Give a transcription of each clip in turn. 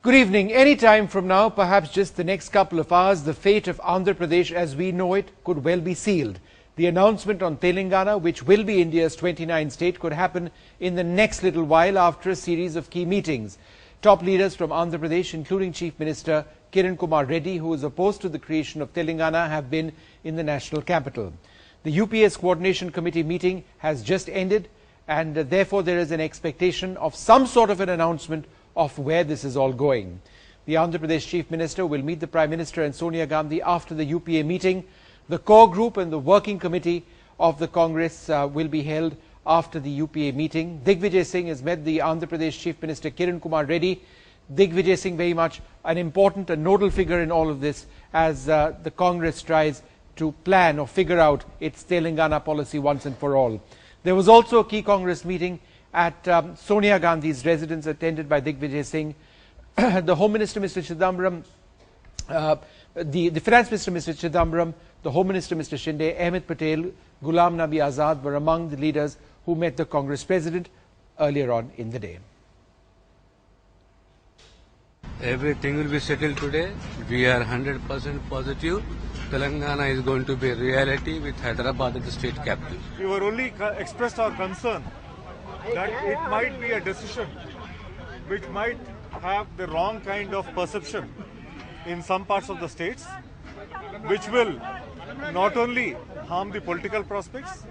Good evening. Any time from now, perhaps just the next couple of hours, the fate of Andhra Pradesh as we know it could well be sealed. The announcement on Telangana, which will be India's 29th state, could happen in the next little while after a series of key meetings. Top leaders from Andhra Pradesh, including Chief Minister Kiran Kumar Reddy, who is opposed to the creation of Telangana, have been in the national capital. The UPS Coordination Committee meeting has just ended, and therefore there is an expectation of some sort of an announcement of where this is all going. The Andhra Pradesh Chief Minister will meet the Prime Minister and Sonia Gandhi after the UPA meeting. The core group and the working committee of the Congress will be held after the UPA meeting. Digvijay Singh has met the Andhra Pradesh Chief Minister Kiran Kumar Reddy. Digvijay Singh very much an important and nodal figure in all of this as the Congress tries to plan or figure out its Telangana policy once and for all. There was also a key Congress meeting at Sonia Gandhi's residence attended by Digvijay Singh. The Home Minister Mr. Chidambaram, the Finance Minister Mr. Chidambaram, the Home Minister Mr. Shinde, Ahmed Patel, Ghulam Nabi Azad were among the leaders who met the Congress President earlier on in the day. Everything will be settled today. We are 100% positive. Telangana is going to be a reality with Hyderabad as the state capital. We were only expressed our concern that it might be a decision which might have the wrong kind of perception in some parts of the states, which will not only harm the political prospects,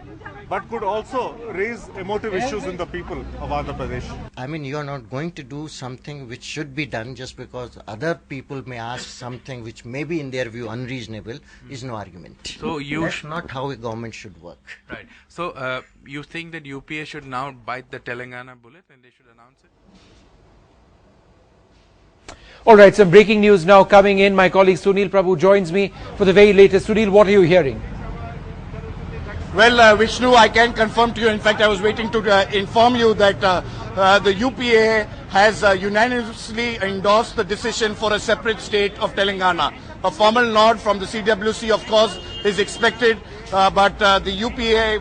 but could also raise emotive issues in the people of Andhra Pradesh. I mean, you are not going to do something which should be done just because other people may ask something which may be in their view unreasonable is no argument. So that's not how a government should work. Right. So you think that UPA should now bite the Telangana bullet and they should announce it? All right, some breaking news now coming in. My colleague Sunil Prabhu joins me for the very latest. Sunil, what are you hearing? Well, Vishnu, I can confirm to you. In fact, I was waiting to inform you that the UPA has unanimously endorsed the decision for a separate state of Telangana. A formal nod from the CWC, of course, is expected, but the UPA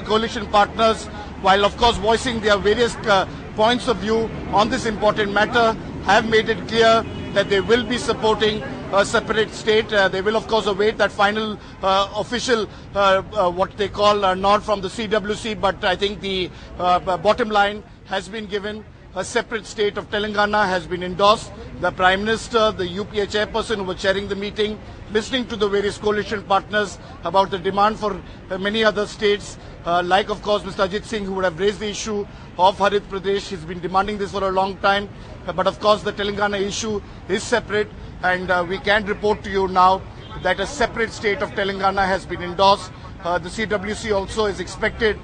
coalition partners, while of course voicing their various points of view on this important matter, have made it clear that they will be supporting a separate state. They will of course await that final official what they call a nod from the CWC, but I think the bottom line has been given. A separate state of Telangana has been endorsed. The Prime Minister, the UPA chairperson who was chairing the meeting, listening to the various coalition partners about the demand for many other states, like of course Mr. Ajit Singh, who would have raised the issue of Harit Pradesh. He's been demanding this for a long time, but of course the Telangana issue is separate, and we can report to you now that a separate state of Telangana has been endorsed. The CWC also is expected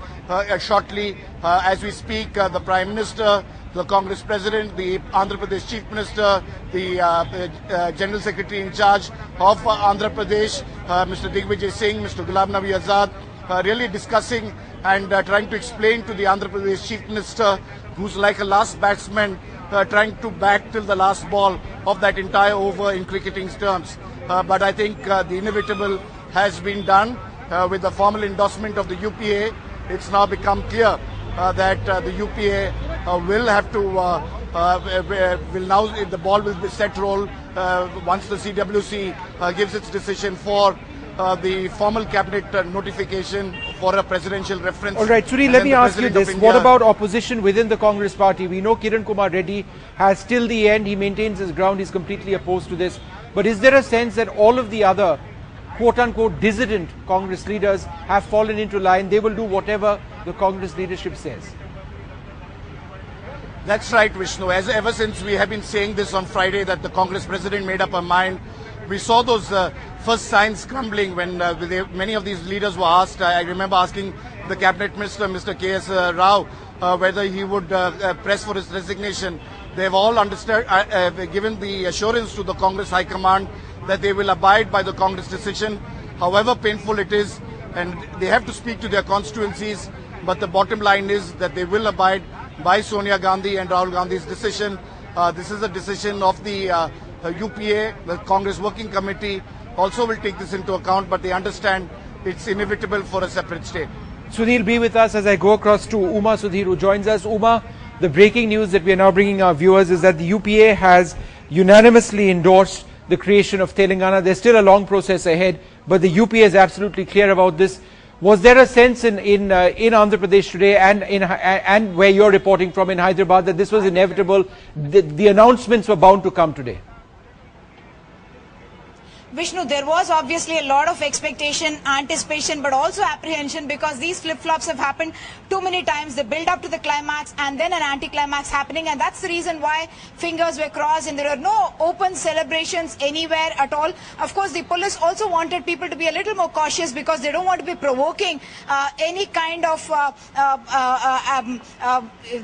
shortly. As we speak, the Prime Minister, the Congress President, the Andhra Pradesh Chief Minister, the General Secretary in charge of Andhra Pradesh, Mr. Digvijay Singh, Mr. Ghulam Nabi Azad, really discussing and trying to explain to the Andhra Pradesh Chief Minister, who's like a last batsman, trying to bat till the last ball of that entire over in cricketing terms. But I think the inevitable has been done with the formal endorsement of the UPA. It's now become clear that the UPA will have to, the ball will be set roll once the CWC gives its decision for the formal cabinet notification for a presidential reference. All right, Suri, let me ask you this. What about opposition within the Congress party? We know Kiran Kumar Reddy has till the end, he maintains his ground, he's completely opposed to this. But is there a sense that all of the other quote-unquote dissident Congress leaders have fallen into line? They will do whatever the Congress leadership says. That's right, Vishnu. Ever since we have been saying this on Friday that the Congress president made up her mind, we saw those first signs crumbling when many of these leaders were asked. I remember asking the cabinet minister, Mr. K.S. Rao, whether he would press for his resignation. They have all given the assurance to the Congress High Command that they will abide by the Congress decision, however painful it is, and they have to speak to their constituencies. But the bottom line is that they will abide by Sonia Gandhi and Rahul Gandhi's decision. This is a decision of the UPA, the Congress Working Committee also will take this into account, but they understand it's inevitable for a separate state. Sunil, be with us as I go across to Uma Sudhir, who joins us. Uma, The breaking news that we are now bringing our viewers is that the UPA has unanimously endorsed the creation of Telangana. There's still a long process ahead, but the UPA is absolutely clear about this. Was there a sense in Andhra Pradesh today and where you're reporting from in Hyderabad that this was inevitable? The announcements were bound to come today. Vishnu, there was obviously a lot of expectation, anticipation, but also apprehension because these flip-flops have happened too many times. They build up to the climax and then an anti-climax happening, and that's the reason why fingers were crossed and there were no open celebrations anywhere at all. Of course, the police also wanted people to be a little more cautious because they don't want to be provoking any kind of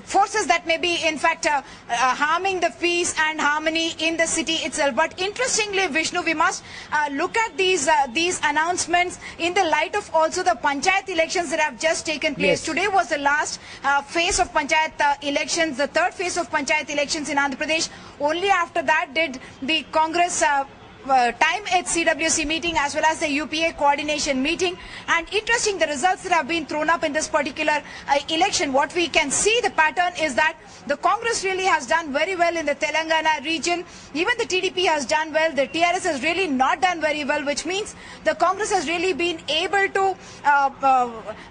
forces that may be, in fact, harming the peace and harmony in the city itself. But interestingly, Vishnu, we must look at these announcements in the light of also the panchayat elections that have just taken place. Yes. Today was the last phase of panchayat elections, the third phase of panchayat elections in Andhra Pradesh. Only after that did the Congress time at CWC meeting as well as the UPA coordination meeting. And interesting, the results that have been thrown up in this particular election, what we can see the pattern is that the Congress really has done very well in the Telangana region. Even the TDP has done well. The TRS has really not done very well, which means the Congress has really been able to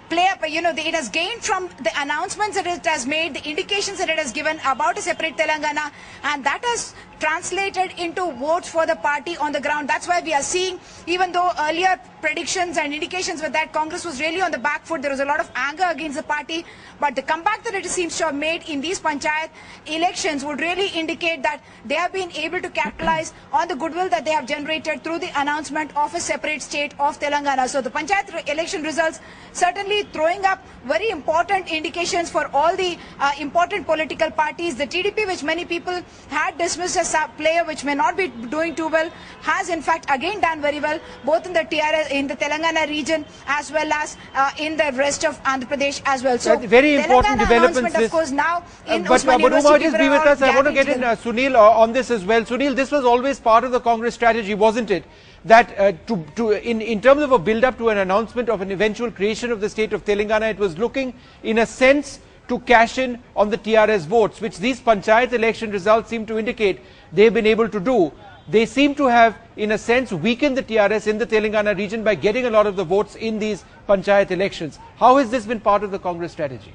play up, it has gained from the announcements that it has made, the indications that it has given about a separate Telangana, and that has translated into votes for the party on the ground. That's why we are seeing, even though earlier predictions and indications were that Congress was really on the back foot, there was a lot of anger against the party, but the comeback that it seems to have made in these panchayat elections would really indicate that they have been able to capitalize on the goodwill that they have generated through the announcement of a separate state of Telangana. So the panchayat election results certainly throwing up very important indications for all the important political parties. The TDP, which many people had dismissed as a player which may not be doing too well, has in fact again done very well, both in the TRS, in the Telangana region as well as in the rest of Andhra Pradesh as well. So very important developments. Of course, now in but Usmania Umar, University, just be with us. I want to get in Sunil on this as well. Sunil, this was always part of the Congress strategy, wasn't it? That in terms of a build-up to an announcement of an eventual creation of the state of Telangana, it was looking, in a sense, to cash in on the TRS votes, which these panchayat election results seem to indicate they've been able to do. They seem to have, in a sense, weakened the TRS in the Telangana region by getting a lot of the votes in these panchayat elections. How has this been part of the Congress strategy?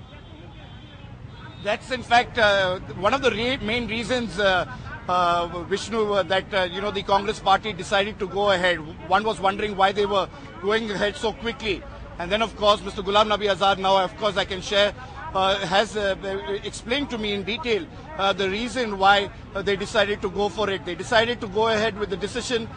That's in fact one of the main reasons, Vishnu, that the Congress party decided to go ahead. One was wondering why they were going ahead so quickly, and then of course Mr. Ghulam Nabi Azad, now of course I can share, has explained to me in detail the reason why they decided to go for it. They decided to go ahead with the decision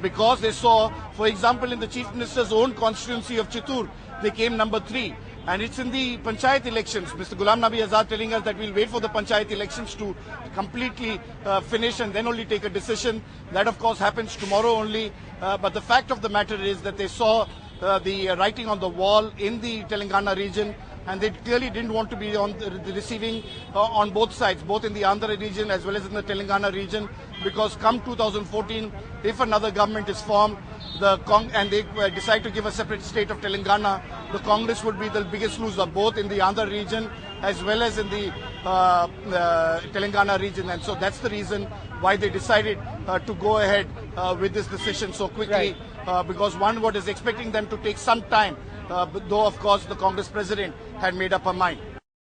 because they saw, for example, in the Chief Minister's own constituency of Chittoor, they came number 3. And it's in the panchayat elections. Mr. Ghulam Nabi Azad telling us that we'll wait for the panchayat elections to completely finish and then only take a decision. That of course happens tomorrow only. But the fact of the matter is that they saw the writing on the wall in the Telangana region, and they clearly didn't want to be on the receiving on both sides, both in the Andhra region as well as in the Telangana region, because come 2014, if another government is formed, and they decide to give a separate state of Telangana, the Congress would be the biggest loser, both in the Andhra region as well as in the Telangana region. And so that's the reason why they decided to go ahead with this decision so quickly, because one was expecting them to take some time, though of course the Congress president had made up her mind.